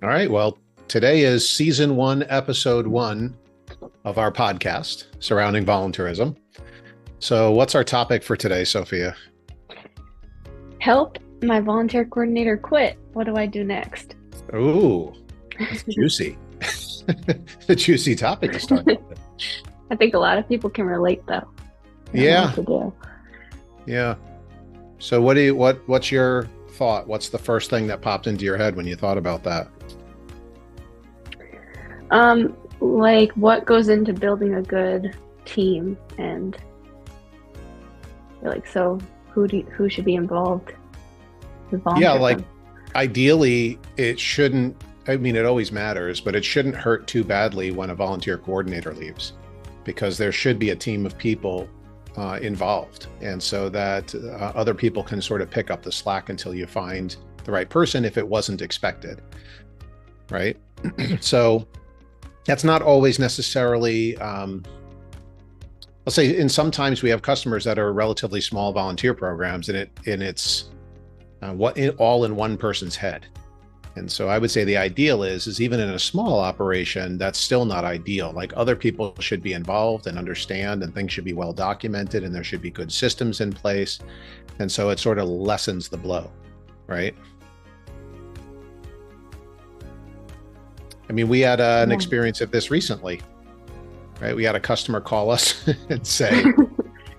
All right. Well, today is season 1, episode 1 of our podcast surrounding volunteerism. So, what's our topic for today, Sophia? Help my volunteer coordinator quit. What do I do next? Ooh, that's juicy. A juicy topic to start with. I think a lot of people can relate, though. Yeah. What to do. Yeah. So, what's your thought? What's the first thing that popped into your head when you thought about that? Like what goes into building a good team, and like, so who should be involved with Yeah, like volunteerism? ideally, it shouldn't, I mean, it always matters, but it shouldn't hurt too badly when a volunteer coordinator leaves, because there should be a team of people involved. And so that other people can sort of pick up the slack until you find the right person if it wasn't expected, right? So that's not always necessarily, let's say, and sometimes we have customers that are relatively small volunteer programs, and it's all in one person's head. And so I would say the ideal is even in a small operation, that's still not ideal. Like, other people should be involved and understand, and things should be well documented, and there should be good systems in place. And so it sort of lessens the blow, right? I mean, we had an experience of this recently, right? We had a customer call us and say,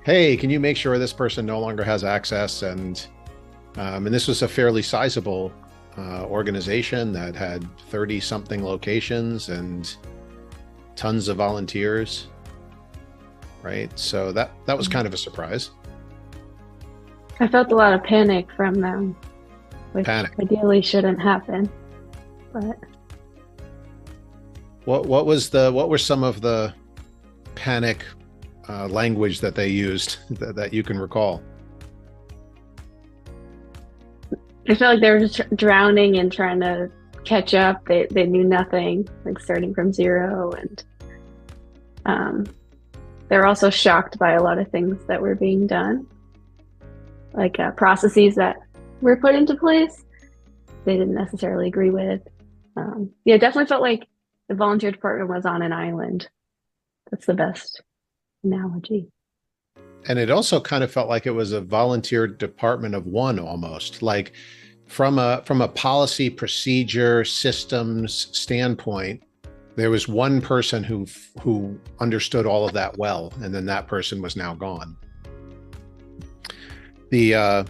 hey, can you make sure this person no longer has access? And this was a fairly sizable organization that had 30 something locations and tons of volunteers, right? So that was kind of a surprise. I felt a lot of panic from them, which ideally shouldn't happen. But what were some of the panic language that they used that you can recall? I felt like they were just drowning and trying to catch up. They knew nothing, like starting from zero, and they were also shocked by a lot of things that were being done, like processes that were put into place they didn't necessarily agree with. Yeah, it definitely felt like the volunteer department was on an island. That's the best analogy. And it also kind of felt like it was a volunteer department of one, almost, like from a policy, procedure, systems standpoint, there was one person who understood all of that well, and then that person was now gone. It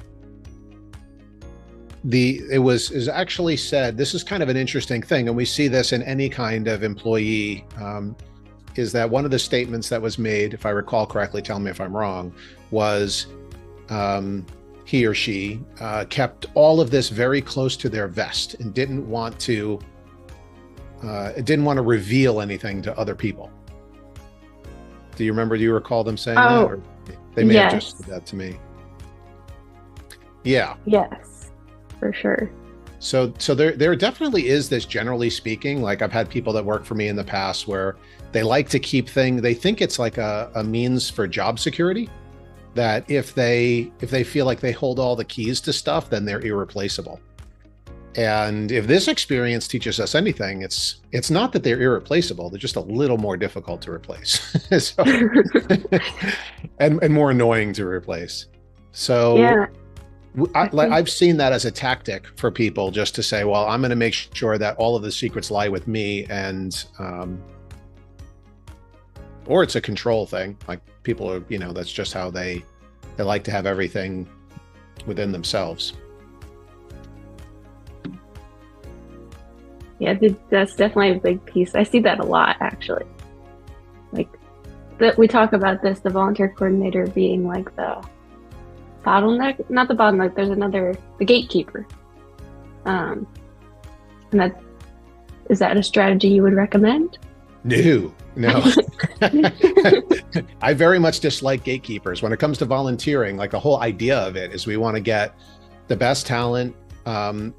was actually said, this is kind of an interesting thing, and we see this in any kind of employee, is that one of the statements that was made, if I recall correctly, tell me if I'm wrong, was he or she kept all of this very close to their vest and didn't want to reveal anything to other people. Do you recall them saying that? Or they may have just said that to me. Yeah. Yes, for sure. So there definitely is this, generally speaking, like I've had people that work for me in the past where they like to keep things, they think it's like a means for job security, that if they feel like they hold all the keys to stuff, then they're irreplaceable. And if this experience teaches us anything, it's not that they're irreplaceable, they're just a little more difficult to replace. So, and more annoying to replace. So yeah. I've seen that as a tactic for people, just to say, well, I'm going to make sure that all of the secrets lie with me, and or it's a control thing. Like, people are, that's just how they like to have everything within themselves. Yeah, that's definitely a big piece. I see that a lot, actually. Like, we talk about this, the volunteer coordinator being like the bottleneck, not the bottleneck, there's the gatekeeper. And is that a strategy you would recommend? No. I very much dislike gatekeepers. When it comes to volunteering, like, the whole idea of it is we want to get the best talent, to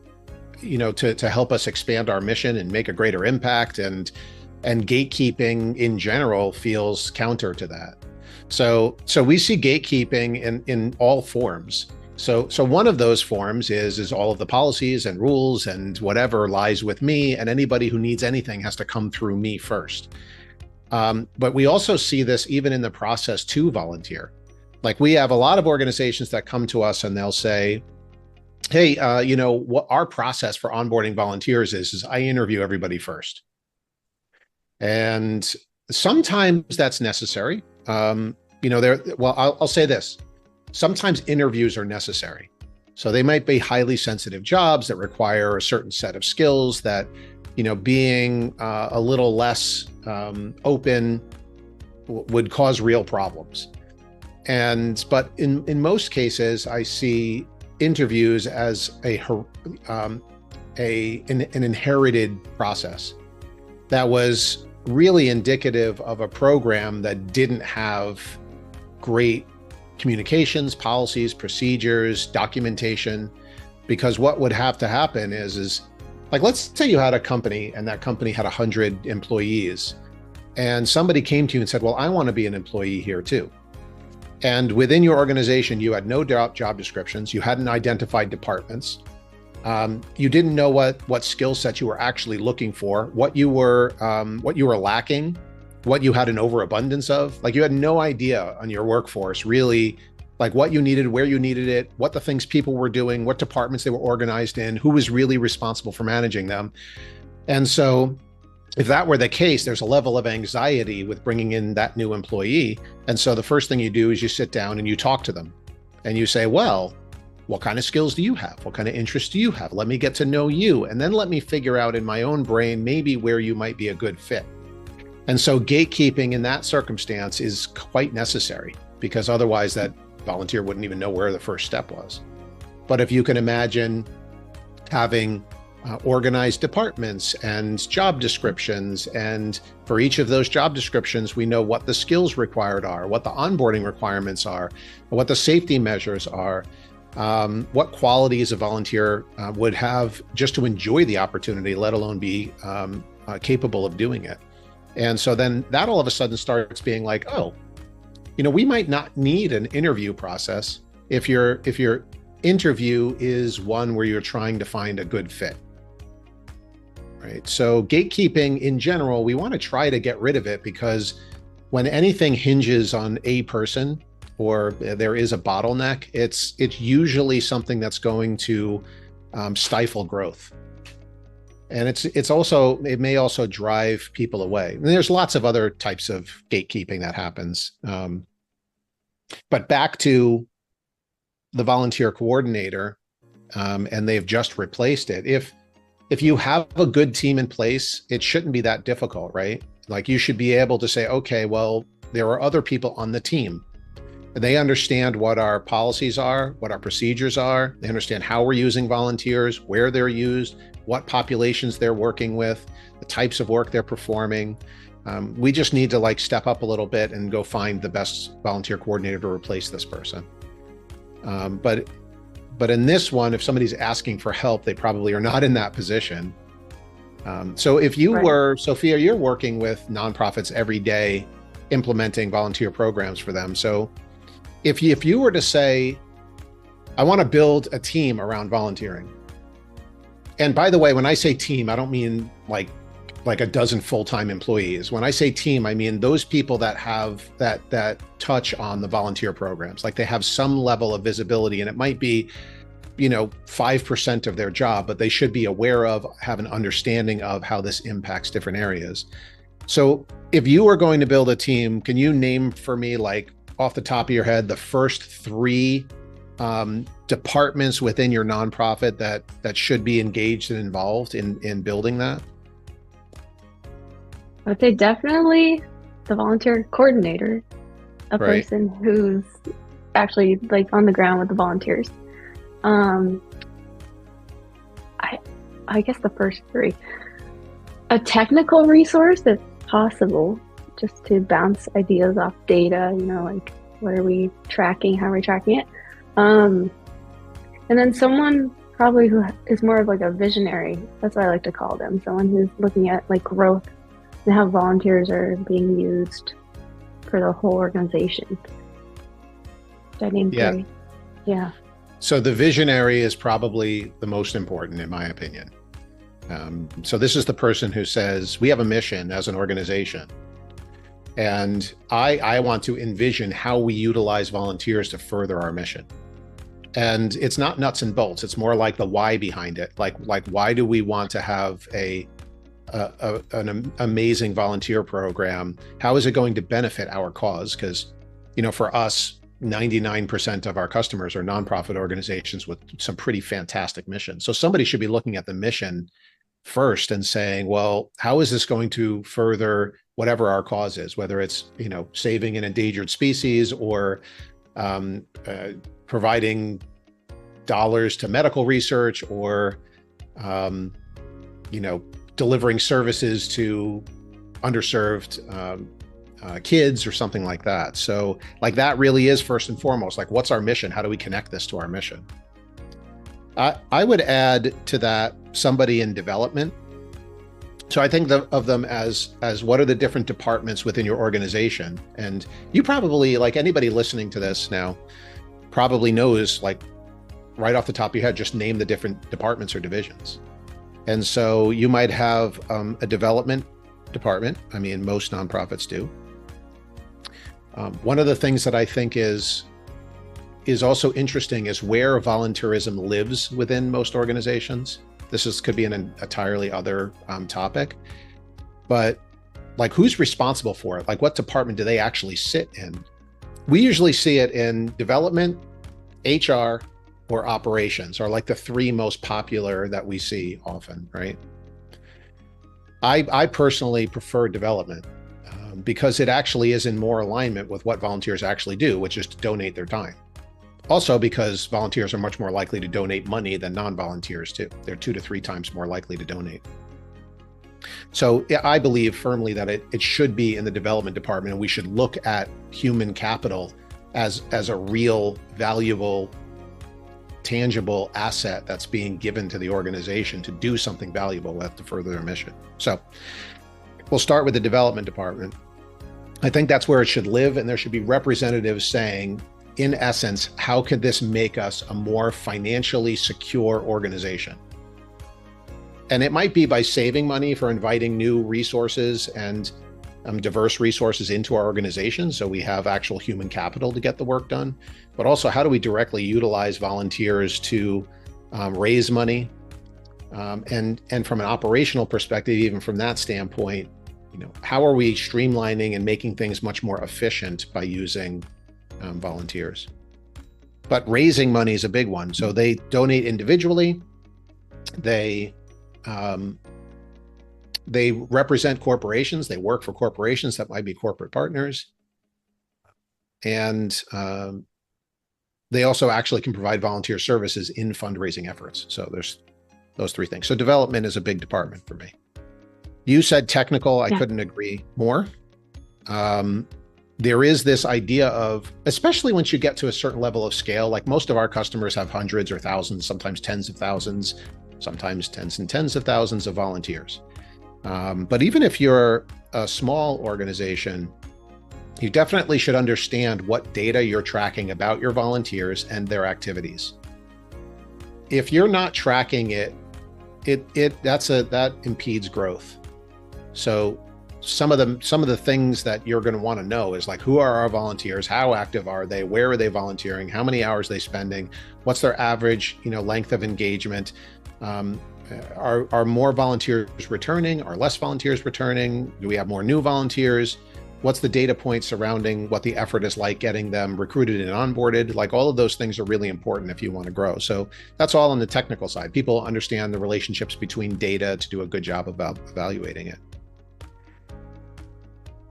help us expand our mission and make a greater impact, and gatekeeping in general feels counter to that. So we see gatekeeping in all forms. So one of those forms is all of the policies and rules and whatever lies with me, and anybody who needs anything has to come through me first. But we also see this even in the process to volunteer. Like we have a lot of organizations that come to us and they'll say, hey, what our process for onboarding volunteers is I interview everybody first. And sometimes that's necessary. I'll say this. Sometimes interviews are necessary. So they might be highly sensitive jobs that require a certain set of skills that, being a little less open would cause real problems. But in most cases, I see interviews as an inherited process that was really indicative of a program that didn't have great communications, policies, procedures, documentation. Because what would have to happen is like, let's say you had a company and that company had 100 employees, and somebody came to you and said, well, I want to be an employee here too. And within your organization, you had no job descriptions. You hadn't identified departments. You didn't know what skill sets you were actually looking for, what you were lacking, what you had an overabundance of. Like you had no idea on your workforce really, like what you needed, where you needed it, what the things people were doing, what departments they were organized in, who was really responsible for managing them. And so if that were the case, there's a level of anxiety with bringing in that new employee. And so the first thing you do is you sit down and you talk to them and you say, well, what kind of skills do you have? What kind of interests do you have? Let me get to know you. And then let me figure out in my own brain, maybe where you might be a good fit. And so gatekeeping in that circumstance is quite necessary, because otherwise that volunteer wouldn't even know where the first step was. But if you can imagine having organized departments and job descriptions, and for each of those job descriptions, we know what the skills required are, what the onboarding requirements are, what the safety measures are, what qualities a volunteer would have just to enjoy the opportunity, let alone be capable of doing it. And so then that all of a sudden starts being like, oh, we might not need an interview process if your interview is one where you're trying to find a good fit. Right. So gatekeeping in general, we want to try to get rid of it, because when anything hinges on a person or there is a bottleneck, it's usually something that's going to stifle growth. And it may also drive people away. And there's lots of other types of gatekeeping that happens. But back to the volunteer coordinator, and they've just replaced it. If you have a good team in place, it shouldn't be that difficult, right? Like you should be able to say, okay, well, there are other people on the team. They understand what our policies are, what our procedures are. They understand how we're using volunteers, where they're used, what populations they're working with, the types of work they're performing. We just need to step up a little bit and go find the best volunteer coordinator to replace this person. But in this one, if somebody's asking for help, they probably are not in that position. So if you were, Sophia, you're working with nonprofits every day, implementing volunteer programs for them. So if you were to say, I want to build a team around volunteering. And by the way, when I say team, I don't mean like a dozen full-time employees. When I say team, I mean those people that have that touch on the volunteer programs. Like they have some level of visibility, and it might be 5% of their job, but they should be aware of, have an understanding of how this impacts different areas. So if you were going to build a team, can you name for me, off the top of your head, the first 3 departments within your nonprofit that should be engaged and involved in building that? I would say definitely the volunteer coordinator, a person who's actually on the ground with the volunteers. I guess the first 3. A technical resource if possible, just to bounce ideas off data, what are we tracking, how are we tracking it? And then someone probably who is more of a visionary, that's what I like to call them, someone who's looking at growth and how volunteers are being used for the whole organization. I named 3. Yeah. So the visionary is probably the most important, in my opinion. So this is the person who says, we have a mission as an organization, and I want to envision how we utilize volunteers to further our mission. And it's not nuts and bolts. It's more like the why behind it. Like why do we want to have an amazing volunteer program? How is it going to benefit our cause? Because, for us, 99% of our customers are nonprofit organizations with some pretty fantastic missions. So somebody should be looking at the mission first and saying, well, how is this going to further whatever our cause is, whether it's, saving an endangered species or providing dollars to medical research or, delivering services to underserved kids or something like that. So that really is first and foremost, what's our mission? How do we connect this to our mission? I would add to that somebody in development. So I think of them as what are the different departments within your organization? And you probably, like anybody listening to this now, probably knows, right off the top of your head, just name the different departments or divisions. And so you might have a development department. I mean, most nonprofits do. One of the things that I think is also interesting is where volunteerism lives within most organizations. Could be an entirely other topic, but who's responsible for it? What department do they actually sit in? We usually see it in development, HR, or operations are the three most popular that we see often, right? I personally prefer development because it actually is in more alignment with what volunteers actually do, which is to donate their time. Also because volunteers are much more likely to donate money than non-volunteers too. They're 2 to 3 times more likely to donate. So yeah, I believe firmly that it should be in the development department, and we should look at human capital as a real, valuable, tangible asset that's being given to the organization to do something valuable with to further their mission. So we'll start with the development department. I think that's where it should live, and there should be representatives saying, in essence, how could this make us a more financially secure organization? And it might be by saving money for inviting new resources and diverse resources into our organization, so we have actual human capital to get the work done. But also, how do we directly utilize volunteers to raise money? And from an operational perspective, even from that standpoint, how are we streamlining and making things much more efficient by using volunteers? But raising money is a big one. So they donate individually. They represent corporations. They work for corporations that might be corporate partners. And they also actually can provide volunteer services in fundraising efforts. So there's those 3 things. So development is a big department for me. You said technical. I couldn't agree more. There is this idea of, especially once you get to a certain level of scale, most of our customers have hundreds or thousands, sometimes tens of thousands, sometimes tens and tens of thousands of volunteers. But even if you're a small organization, you definitely should understand what data you're tracking about your volunteers and their activities. If you're not tracking it, that impedes growth. So some of the things that you're going to want to know is who are our volunteers? How active are they? Where are they volunteering? How many hours are they spending? What's their average, length of engagement? Are more volunteers returning? Are less volunteers returning? Do we have more new volunteers? What's the data point surrounding what the effort is like getting them recruited and onboarded? All of those things are really important if you want to grow. So that's all on the technical side. People understand the relationships between data to do a good job about evaluating it.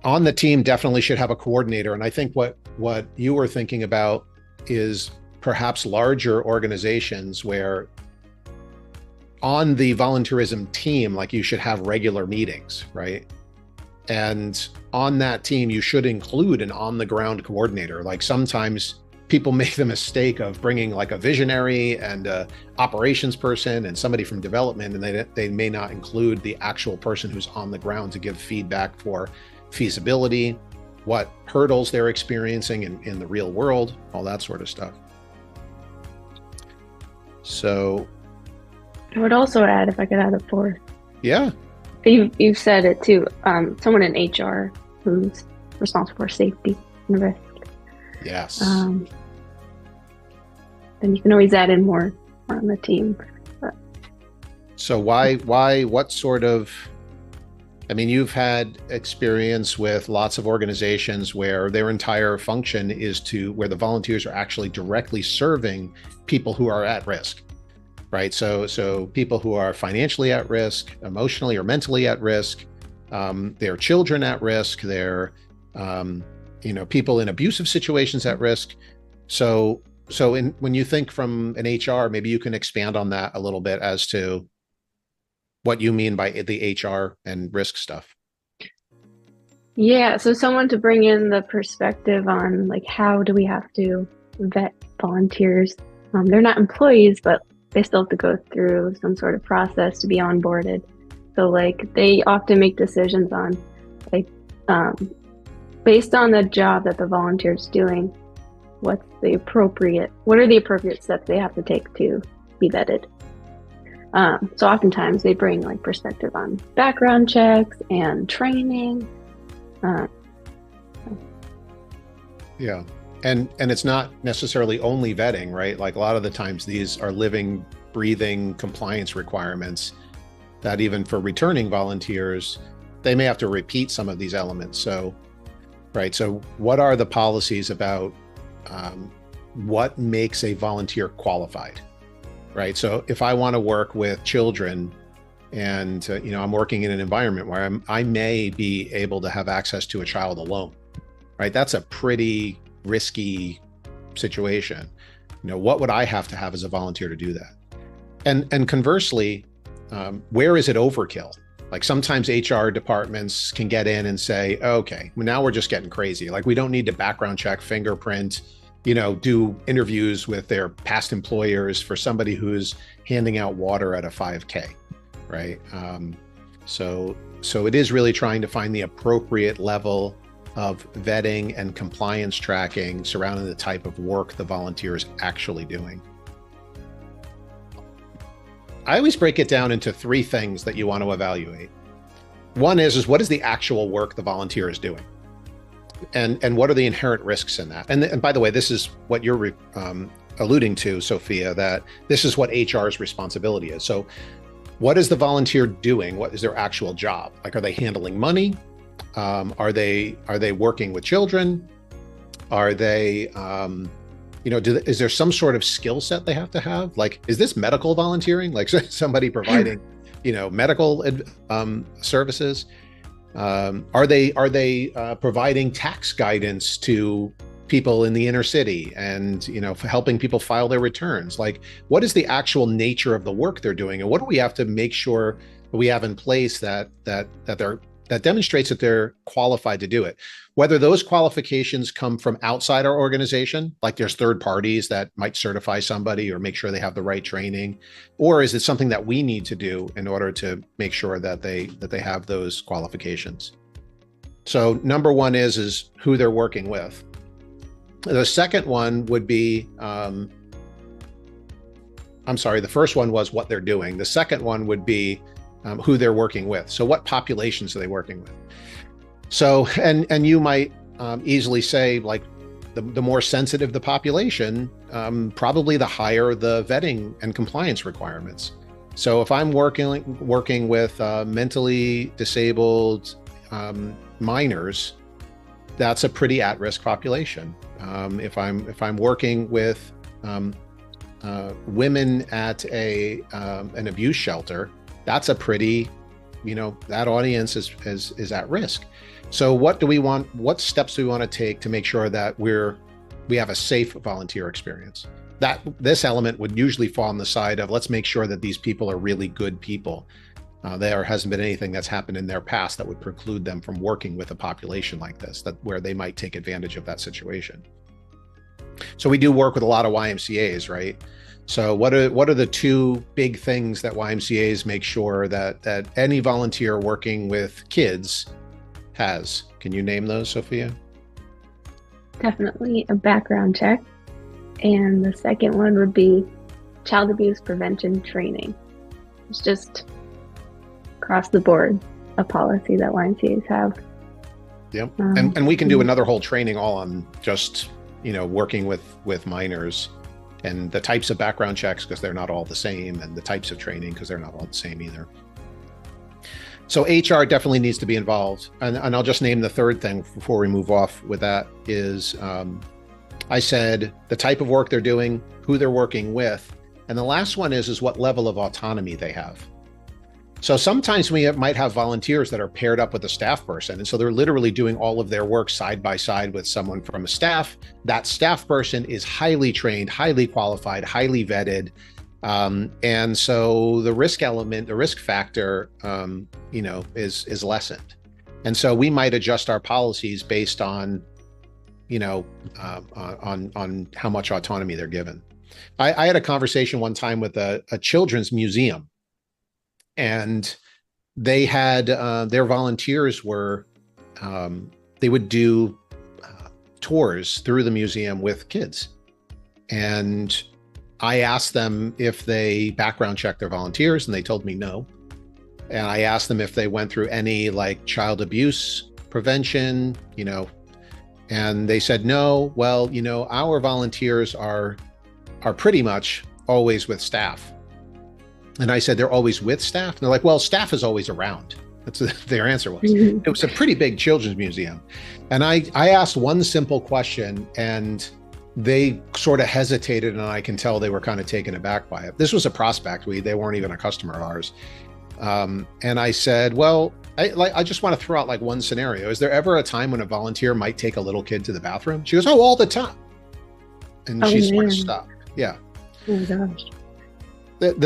On the team definitely should have a coordinator. And I think what you were thinking about is perhaps larger organizations where on the volunteerism team, you should have regular meetings, right? And on that team, you should include an on-the-ground coordinator. Sometimes people make the mistake of bringing a visionary and a operations person and somebody from development, and they may not include the actual person who's on the ground to give feedback for feasibility, what hurdles they're experiencing in the real world, all that sort of stuff. So I would also add, if I could add a fourth, yeah, you've said it too. Someone in HR who's responsible for safety and risk. yes. Um, then you can always add in more on the team. But So what sort of, I mean, you've had experience with lots of organizations where their entire function is where the volunteers are actually directly serving people who are at risk, right? So people who are financially at risk, emotionally or mentally at risk, their children at risk, their, people in abusive situations at risk. So when you think from an HR, maybe you can expand on that a little bit as to what you mean by the HR and risk stuff. yeah, so someone to bring in the perspective on like how do we have to vet volunteers? They're not employees, but they still have to go through some sort of process to be onboarded. So like they often make decisions on like um, based on the job that the volunteer is doing, what are the appropriate steps they have to take to be vetted. So oftentimes they bring like perspective on background checks and training. Uh, Yeah. And it's not necessarily only vetting, right? Like a lot of the times these are living, breathing compliance requirements that even for returning volunteers, they may have to repeat some of these elements. So, right. So what are the policies about what makes a volunteer qualified, right? So if I want to work with children and, I'm working in an environment where I may be able to have access to a child alone, right? That's a pretty risky situation. What would I have to have as a volunteer to do that? And conversely, where is it overkill? Like sometimes HR departments can get in and say, okay, now we're just getting crazy. Like we don't need to background check, fingerprint, do interviews with their past employers for somebody who's handing out water at a 5K, right? So it is really trying to find the appropriate level of vetting and compliance tracking surrounding the type of work the volunteer is actually doing. I always break it down into three things that you want to evaluate. One is what is the actual work the volunteer is doing? And what are the inherent risks in that? And by the way, this is what you're alluding to, Sophia, that this is what HR's responsibility is. So what is the volunteer doing? What is their actual job? Like, are they handling money? Are they working with children? Are they, is there some sort of skill set they have to have? Like, is this medical volunteering? Like somebody providing, medical services? Are they providing tax guidance to people in the inner city and helping people file their returns? Like, what is the actual nature of the work they're doing, and what do we have to make sure that we have in place that demonstrates that they're qualified to do it? Whether those qualifications come from outside our organization, like there's third parties that might certify somebody or make sure they have the right training, or is it something that we need to do in order to make sure that they have those qualifications? So number one is who they're working with. The second one would be, the first one was what they're doing. The second one would be who they're working with. So what populations are they working with? So, and you might easily say, like, the more sensitive the population, probably the higher the vetting and compliance requirements. So if I'm working with mentally disabled minors, that's a pretty at-risk population. If I'm working with women at an abuse shelter, that's a pretty, that audience is at risk. So what do we want? What steps do we want to take to make sure that we have a safe volunteer experience? That this element would usually fall on the side of, let's make sure that these people are really good people. There hasn't been anything that's happened in their past that would preclude them from working with a population like this, where they might take advantage of that situation. So we do work with a lot of YMCAs, right? So what are the two big things that YMCAs make sure that any volunteer working with kids has? Can you name those, Sophia? Definitely a background check. And the second one would be child abuse prevention training. It's just across the board a policy that YMCA's have. Yep. And we can do another whole training all on just, working with minors and the types of background checks, because they're not all the same, and the types of training, because they're not all the same either. So HR definitely needs to be involved. And I'll just name the third thing before we move off with that is, I said the type of work they're doing, who they're working with. And the last one is what level of autonomy they have. So sometimes we might have volunteers that are paired up with a staff person. And so they're literally doing all of their work side by side with someone from a staff. That staff person is highly trained, highly qualified, highly vetted. And so the risk element, the risk factor, is lessened. And so we might adjust our policies based on, on how much autonomy they're given. I had a conversation one time with a children's museum, and they had their volunteers were, they would do tours through the museum with kids. And I asked them if they background checked their volunteers, and they told me no. And I asked them if they went through any child abuse prevention, and they said no. Well, our volunteers are pretty much always with staff. And I said, they're always with staff? And they're like, well, staff is always around. That's what their answer was. Mm-hmm. It was a pretty big children's museum. And I asked one simple question, and they sort of hesitated, and I can tell they were kind of taken aback by it. This was a prospect. They weren't even a customer of ours. And I said, well, I just want to throw out one scenario. Is there ever a time when a volunteer might take a little kid to the bathroom? She goes, oh, all the time. And she sort of stopped. Yeah. Oh my gosh.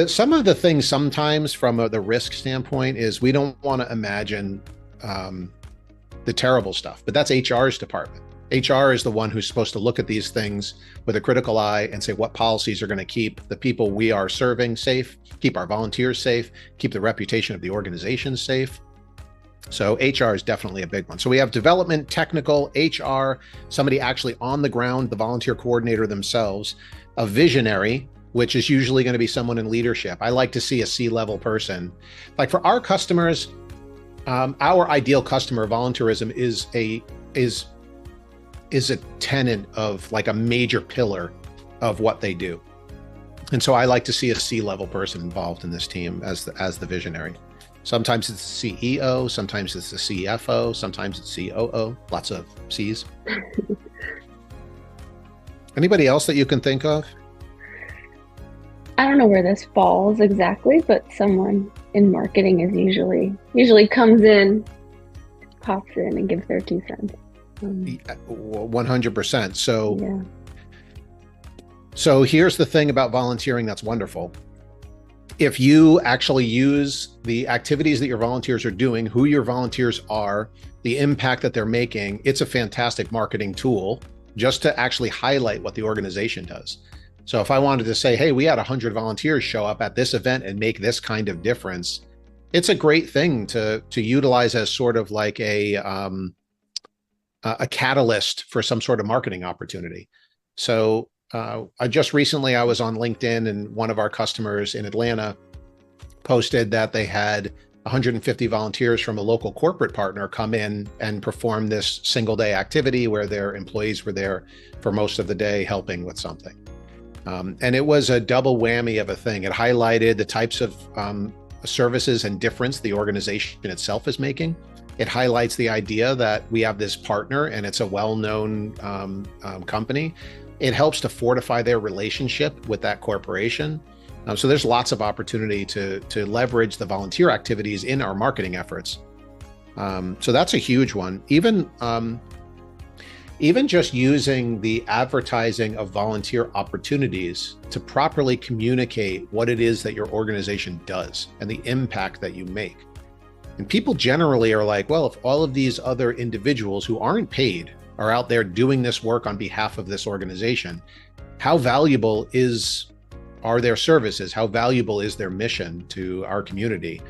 Some of the things sometimes from the risk standpoint is we don't want to imagine the terrible stuff, but that's HR's department. HR is the one who's supposed to look at these things with a critical eye and say what policies are going to keep the people we are serving safe, keep our volunteers safe, keep the reputation of the organization safe. So HR is definitely a big one. So we have development, technical, HR, somebody actually on the ground, the volunteer coordinator themselves, a visionary, which is usually going to be someone in leadership. I like to see a C-level person. For our customers, our ideal customer, volunteerism is a tenet of a major pillar of what they do. And so I like to see a C-level person involved in this team as the visionary. Sometimes it's the CEO, sometimes it's the CFO, sometimes it's COO, lots of C's. Anybody else that you can think of? I don't know where this falls exactly, but someone in marketing is usually comes in, pops in, and gives their 2 cents. 100%. So here's the thing about volunteering that's wonderful. If you actually use the activities that your volunteers are doing, who your volunteers are, the impact that they're making, it's a fantastic marketing tool just to actually highlight what the organization does. So if I wanted to say, hey, we had 100 volunteers show up at this event and make this kind of difference, it's a great thing to utilize as sort of a catalyst for some sort of marketing opportunity. So I was on LinkedIn, and one of our customers in Atlanta posted that they had 150 volunteers from a local corporate partner come in and perform this single day activity where their employees were there for most of the day helping with something. And it was a double whammy of a thing. It highlighted the types of services and difference the organization itself is making. It highlights the idea that we have this partner and it's a well-known company. It helps to fortify their relationship with that corporation. So there's lots of opportunity to leverage the volunteer activities in our marketing efforts. So that's a huge one. Even just using the advertising of volunteer opportunities to properly communicate what it is that your organization does and the impact that you make. And people generally are like, well, if all of these other individuals who aren't paid are out there doing this work on behalf of this organization, how valuable are their services? How valuable is their mission to our community?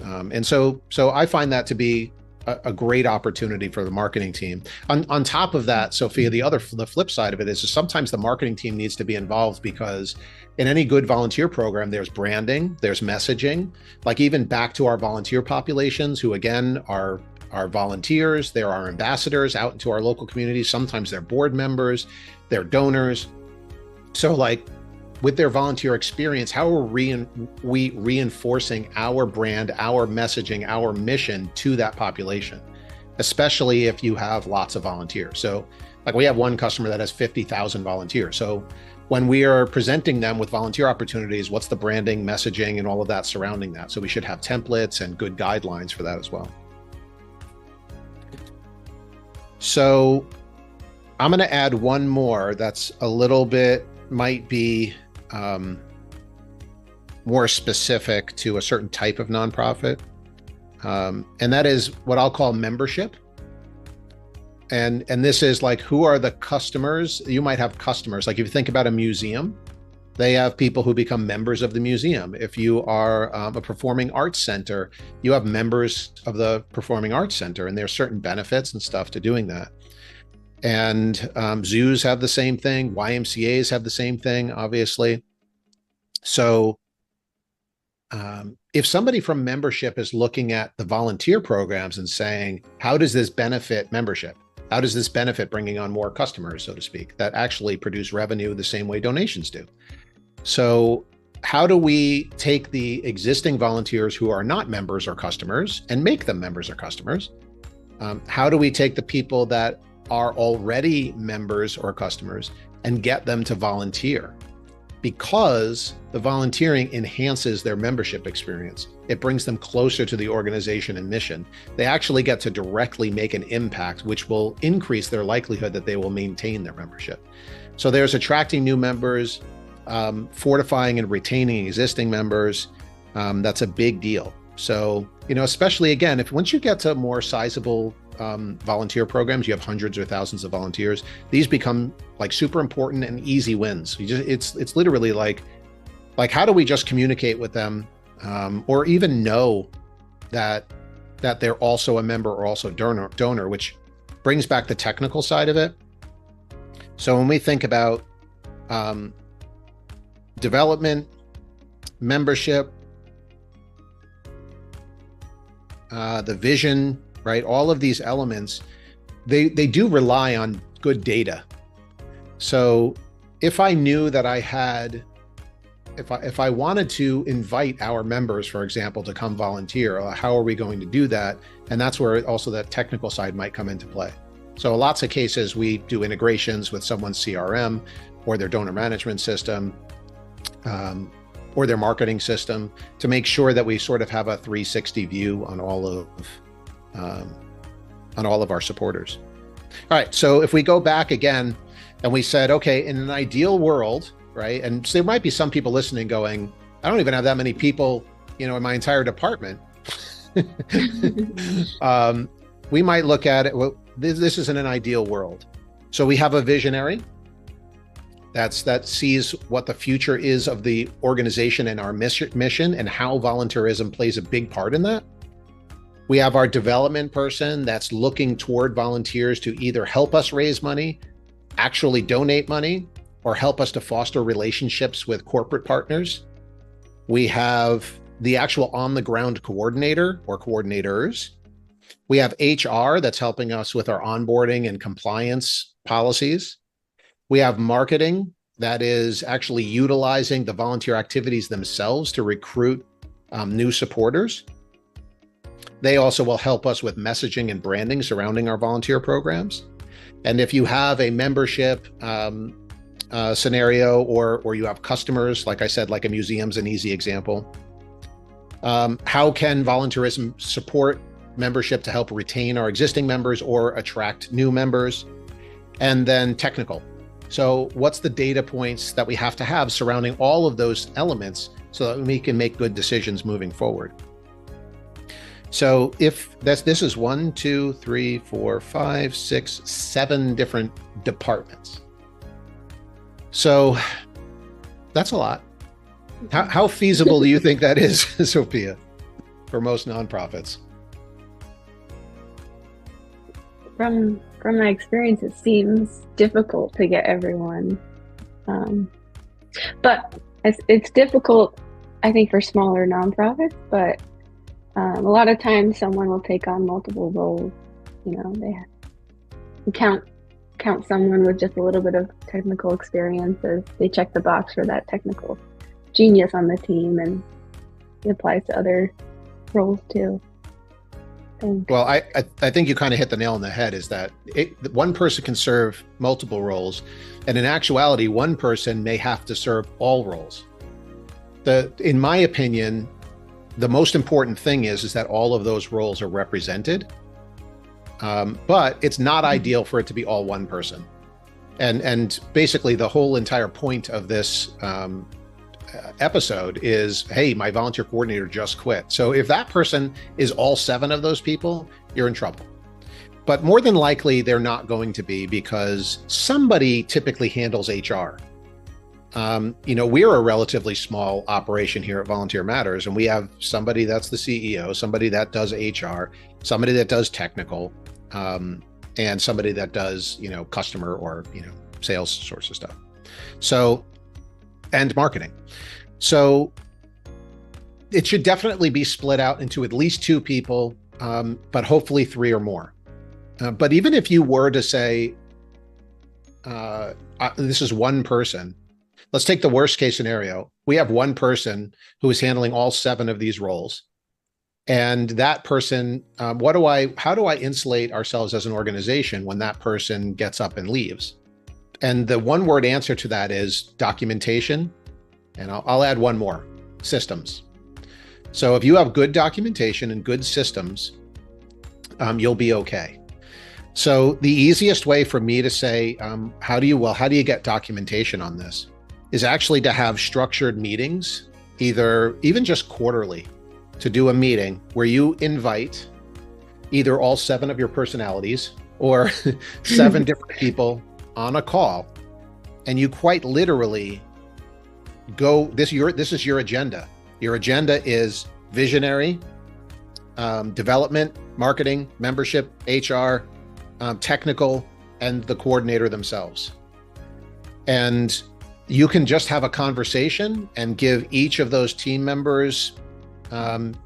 And so I find that to be a great opportunity for the marketing team. On top of that, Sophia, the flip side of it is sometimes the marketing team needs to be involved, because in any good volunteer program, there's branding, there's messaging, like even back to our volunteer populations, who again are volunteers, they're our ambassadors out into our local communities. Sometimes they're board members, they're donors. So like with their volunteer experience, how are we reinforcing our brand, our messaging, our mission to that population, especially if you have lots of volunteers? So like we have one customer that has 50,000 volunteers. So when we are presenting them with volunteer opportunities, what's the branding, messaging, and all of that surrounding that? So we should have templates and good guidelines for that as well. So I'm going to add one more that's a little bit, might be more specific to a certain type of nonprofit. And that is what I'll call membership. And this is like, who are the customers? You might have customers. Like if you think about a museum, they have people who become members of the museum. If you are a performing arts center, you have members of the performing arts center, and there's certain benefits and stuff to doing that. And zoos have the same thing. YMCAs have the same thing, obviously. So if somebody from membership is looking at the volunteer programs and saying, how does this benefit membership? How does this benefit bringing on more customers, so to speak, that actually produce revenue the same way donations do? So how do we take the existing volunteers who are not members or customers and make them members or customers? How do we take the people that are already members or customers and get them to volunteer? Because the volunteering enhances their membership experience. It brings them closer to the organization and mission. They actually get to directly make an impact, which will increase their likelihood that they will maintain their membership. So there's attracting new members, fortifying and retaining existing members. That's a big deal. So, especially again, once you get to more sizable volunteer programs, you have hundreds or thousands of volunteers, these become like super important and easy wins. It's literally like how do we just communicate with them, or even know that they're also a member or also donor, which brings back the technical side of it. So when we think about development, membership, the vision, right? All of these elements, they do rely on good data. So if I knew that I had, if I wanted to invite our members, for example, to come volunteer, how are we going to do that? And that's where also that technical side might come into play. So lots of cases, we do integrations with someone's CRM or their donor management system, or their marketing system, to make sure that we sort of have a 360 view on all of our supporters. All right, so if we go back again and we said, okay, in an ideal world, right? And so there might be some people listening going, I don't even have that many people, in my entire department. We might look at it, well, this isn't an ideal world. So we have a visionary that sees what the future is of the organization and our mission, and how volunteerism plays a big part in that. We have our development person that's looking toward volunteers to either help us raise money, actually donate money, or help us to foster relationships with corporate partners. We have the actual on-the-ground coordinator or coordinators. We have HR that's helping us with our onboarding and compliance policies. We have marketing that is actually utilizing the volunteer activities themselves to recruit new supporters. They also will help us with messaging and branding surrounding our volunteer programs. And if you have a membership scenario, or you have customers, like I said, like a museum's an easy example. How can volunteerism support membership to help retain our existing members or attract new members? And then technical. So what's the data points that we have to have surrounding all of those elements so that we can make good decisions moving forward? So if this is 1, 2, 3, 4, 5, 6, 7 different departments. So that's a lot. How feasible do you think that is, Sophia, for most nonprofits? from my experience, it seems difficult to get everyone. Um, but it's difficult, I think, for smaller nonprofits. But a lot of times, someone will take on multiple roles. You know, they count someone with just a little bit of technical experience as they check the box for that technical genius on the team, and it applies to other roles too. Well, I think you kind of hit the nail on the head, is that one person can serve multiple roles, and in actuality, one person may have to serve all roles. In my opinion, the most important thing is that all of those roles are represented, but it's not ideal for it to be all one person. And basically, the whole entire point of this episode is, hey, my volunteer coordinator just quit. So if that person is all 7 of those people, you're in trouble. But more than likely, they're not going to be, because somebody typically handles HR. We're a relatively small operation here at Volunteer Matters, and we have somebody that's the CEO, somebody that does HR, somebody that does technical, and somebody that does, customer or, sales sorts of stuff. So, and marketing. So it should definitely be split out into at least 2 people, but hopefully 3 or more. But even if you were to say, this is one person, let's take the worst case scenario. We have one person who is handling all 7 of these roles. And that person, how do I insulate ourselves as an organization when that person gets up and leaves? And the one word answer to that is documentation. And I'll add one more: systems. So if you have good documentation and good systems, you'll be okay. So the easiest way for me to say, how do you get documentation on this, is actually to have structured meetings, even just quarterly, to do a meeting where you invite either all 7 of your personalities or 7 different people on a call, and you quite literally go, this is your agenda. Your agenda is visionary, development, marketing, membership, HR, technical, and the coordinator themselves. And you can just have a conversation and give each of those team members 7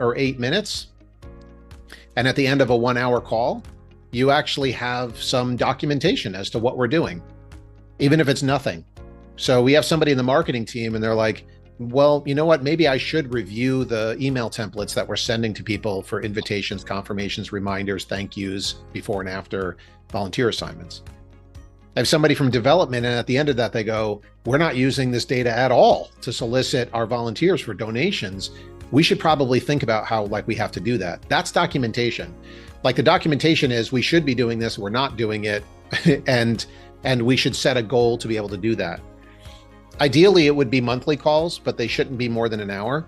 or 8 minutes. And at the end of a 1-hour call, you actually have some documentation as to what we're doing, even if it's nothing. So we have somebody in the marketing team and they're like, well, you know what, maybe I should review the email templates that we're sending to people for invitations, confirmations, reminders, thank yous, before and after volunteer assignments. I have somebody from development, and at the end of that, they go, we're not using this data at all to solicit our volunteers for donations. We should probably think about how we have to do that. That's documentation. The documentation is, we should be doing this, we're not doing it, and we should set a goal to be able to do that. Ideally, it would be monthly calls, but they shouldn't be more than an hour.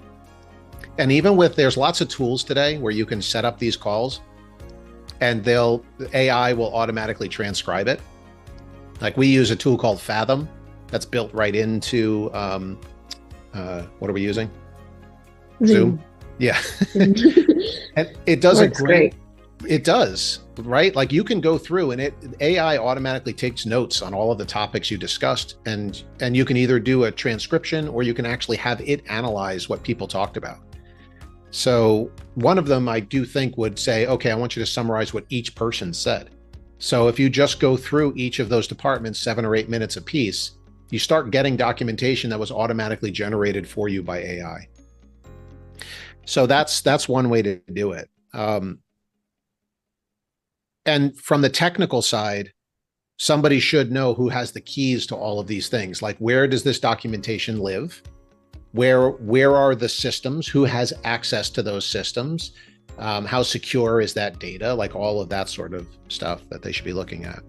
And even there's lots of tools today where you can set up these calls, and AI will automatically transcribe it. We use a tool called Fathom that's built right into, what are we using? Zoom. Yeah. And it does a great. It does, right? You can go through and AI automatically takes notes on all of the topics you discussed, and you can either do a transcription or you can actually have it analyze what people talked about. So one of them, I do think, would say, okay, I want you to summarize what each person said. So if you just go through each of those departments 7 or 8 minutes apiece, you start getting documentation that was automatically generated for you by AI. So that's one way to do it. And from the technical side, somebody should know who has the keys to all of these things. Where does this documentation live? Where are the systems? Who has access to those systems? How secure is that data? All of that sort of stuff that they should be looking at.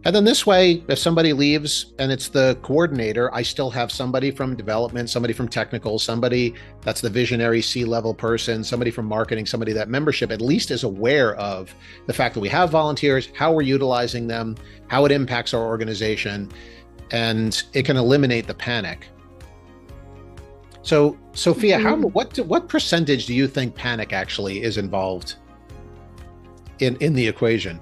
And then this way, if somebody leaves and it's the coordinator, I still have somebody from development, somebody from technical, somebody that's the visionary C-level person, somebody from marketing, somebody that membership at least is aware of the fact that we have volunteers, how we're utilizing them, how it impacts our organization, and it can eliminate the panic. So, Sophia, what percentage do you think panic actually is involved in the equation?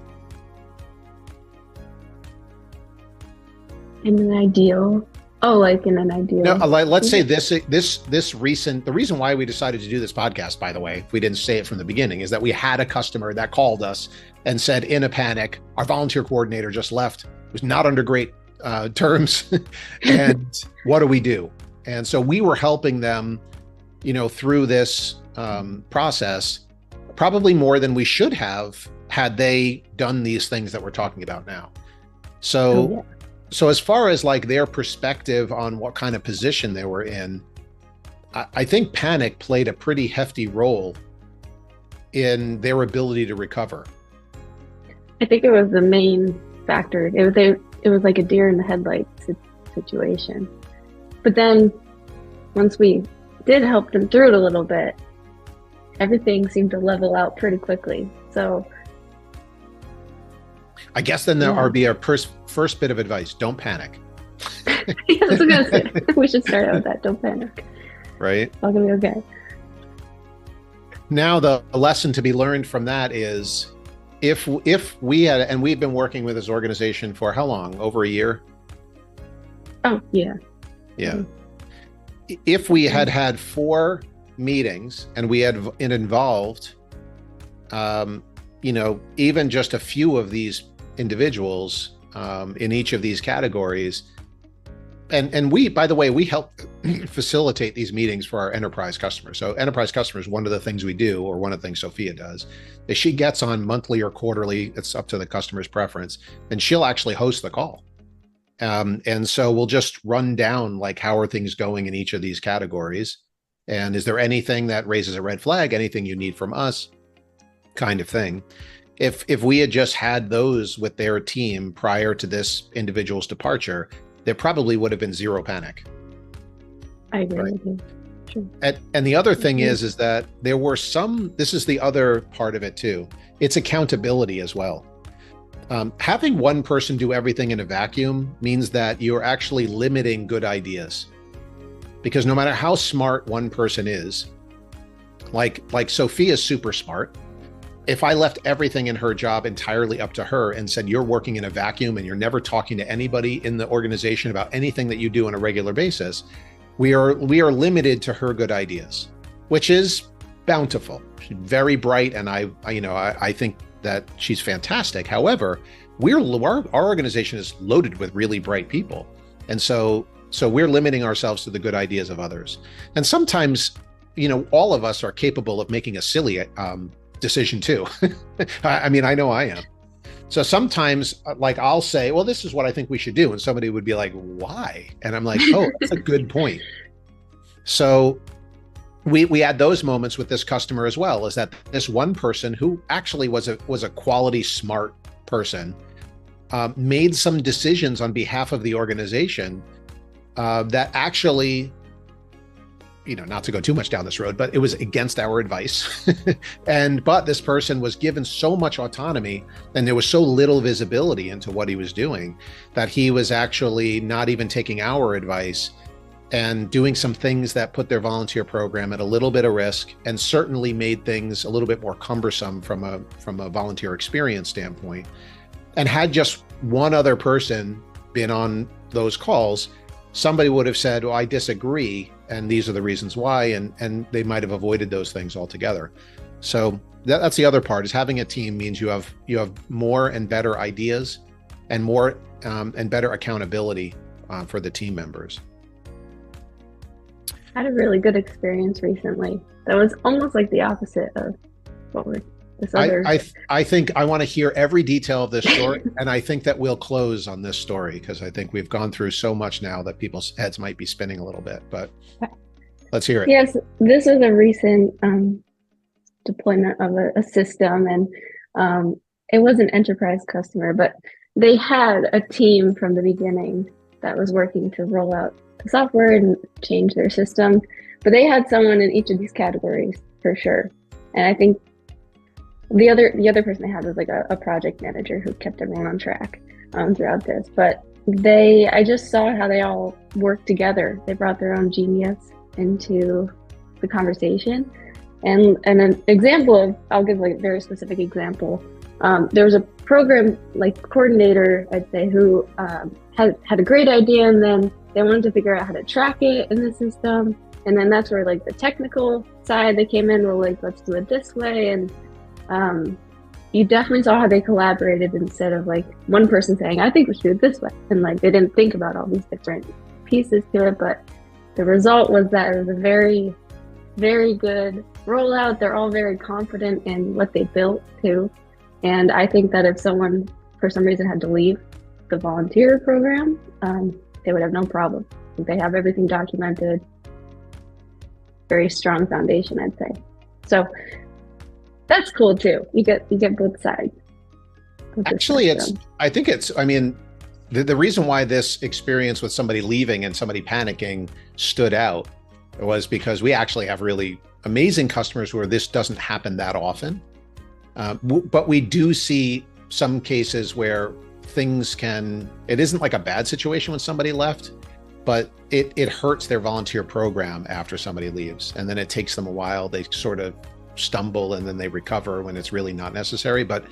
In an ideal, oh, like in an No, ideal. let's say this recent, the reason why we decided to do this podcast, by the way, if we didn't say it from the beginning, is that we had a customer that called us and said in a panic, our volunteer coordinator just left, was not under great terms, and what do we do? And so we were helping them, through this process, probably more than we should have had they done these things that we're talking about now. So. Oh, yeah. So as far as like their perspective on what kind of position they were in, I think panic played a pretty hefty role in their ability to recover. I think it was the main factor. It was like a deer in the headlights situation. But then once we did help them through it a little bit, everything seemed to level out pretty quickly. So I guess then there would be our first bit of advice: don't panic. Yeah, I was gonna say, we should start out with that. Don't panic. Right. It's all gonna be okay. Now the lesson to be learned from that is, if we had, and we've been working with this organization for how long? Over a year? Oh, yeah. Yeah. If we had had 4 meetings and we had involved, even just a few of these individuals in each of these categories. And we, by the way, we help facilitate these meetings for our enterprise customers. So enterprise customers, one of the things we do, or one of the things Sophia does, is she gets on monthly or quarterly, it's up to the customer's preference, and she'll actually host the call. And so we'll just run down, like, how are things going in each of these categories? And is there anything that raises a red flag, anything you need from us, kind of thing. If we had just had those with their team prior to this individual's departure, there probably would have been zero panic. I agree with you. Sure. And the other thing is that there were this is the other part of it too. It's accountability as well. Having one person do everything in a vacuum means that you're actually limiting good ideas, because no matter how smart one person is, like Sophia's super smart. If I left everything in her job entirely up to her and said, you're working in a vacuum and you're never talking to anybody in the organization about anything that you do on a regular basis, we are limited to her good ideas, which is bountiful. She's very bright, and I think that she's fantastic. However, our organization is loaded with really bright people, and so we're limiting ourselves to the good ideas of others. And sometimes, all of us are capable of making a silly decision too. I know I am. So sometimes, like, I'll say, well, this is what I think we should do. And somebody would be like, why? And I'm like, oh, that's a good point. So we had those moments with this customer as well, is that this one person who actually was a quality, smart person, made some decisions on behalf of the organization that actually, not to go too much down this road, but it was against our advice. But this person was given so much autonomy, and there was so little visibility into what he was doing, that he was actually not even taking our advice and doing some things that put their volunteer program at a little bit of risk, and certainly made things a little bit more cumbersome from a volunteer experience standpoint. And had just one other person been on those calls, somebody would have said, well, I disagree, and these are the reasons why, and they might have avoided those things altogether. So that's the other part, is having a team means you have more and better ideas, and more and better accountability for the team members. I had a really good experience recently that was almost like the opposite of what we're this other. I think I want to hear every detail of this story, and I think that we'll close on this story, because I think we've gone through so much now that people's heads might be spinning a little bit, but let's hear it. Yes, this was a recent deployment of a system, and it was an enterprise customer, but they had a team from the beginning that was working to roll out the software and change their system, but they had someone in each of these categories for sure. And I think the other person they had was like a project manager who kept everyone on track throughout this. But I just saw how they all worked together. They brought their own genius into the conversation. And an example I'll give like a very specific example. There was a program like coordinator, I'd say, who had a great idea, and then they wanted to figure out how to track it in the system. And then that's where like the technical side they came in, were like, let's do it this way. And you definitely saw how they collaborated instead of like one person saying, I think we should do it this way. And like they didn't think about all these different pieces to it. But the result was that it was a very, very good rollout. They're all very confident in what they built too. And I think that if someone for some reason had to leave the volunteer program, they would have no problem. They have everything documented. Very strong foundation, I'd say. So that's cool too. You get both sides. Actually, I mean, the reason why this experience with somebody leaving and somebody panicking stood out was because we actually have really amazing customers where this doesn't happen that often. But we do see some cases where it isn't like a bad situation when somebody left, but it hurts their volunteer program after somebody leaves. And then it takes them a while. They sort of stumble and then they recover when it's really not necessary. But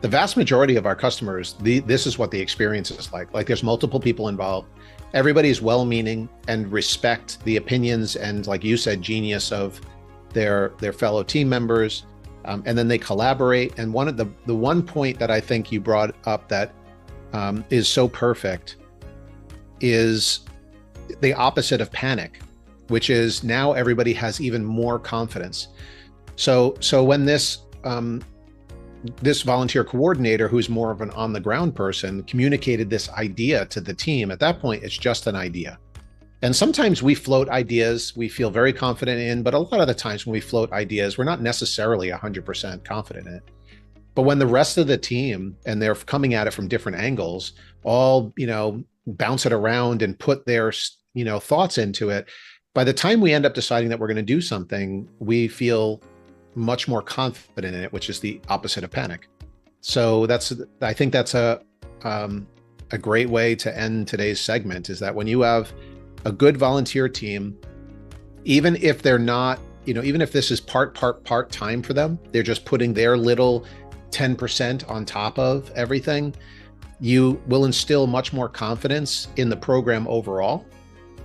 the vast majority of our customers, this is what the experience is like. Like there's multiple people involved. Everybody's well-meaning and respect the opinions and, like you said, genius of their fellow team members. And then they collaborate. And one of the one point that I think you brought up that is so perfect is the opposite of panic, which is now everybody has even more confidence. So when this volunteer coordinator, who's more of an on the ground person, communicated this idea to the team, at that point, it's just an idea. And sometimes we float ideas we feel very confident in, but a lot of the times when we float ideas, we're not necessarily 100% confident in it. But when the rest of the team, and they're coming at it from different angles, all, bounce it around and put their, thoughts into it, by the time we end up deciding that we're going to do something, we feel much more confident in it, which is the opposite of panic. So I think that's a great way to end today's segment, is that when you have a good volunteer team, even if they're not, even if this is part time for them, they're just putting their little 10% on top of everything, you will instill much more confidence in the program overall.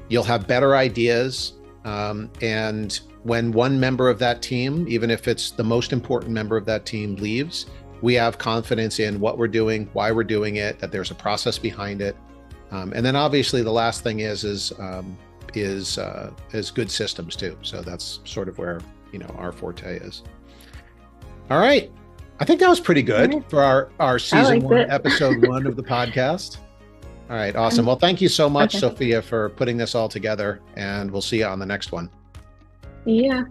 You'll have better ideas. And when one member of that team, even if it's the most important member of that team, leaves, we have confidence in what we're doing, why we're doing it, that there's a process behind it. And then obviously the last thing is good systems too. So that's sort of where, our forte is. All right. I think that was pretty good for our season one, episode 1 of the podcast. All right. Awesome. Well, thank you so much, Sophia, for putting this all together, and we'll see you on the next one. Yeah.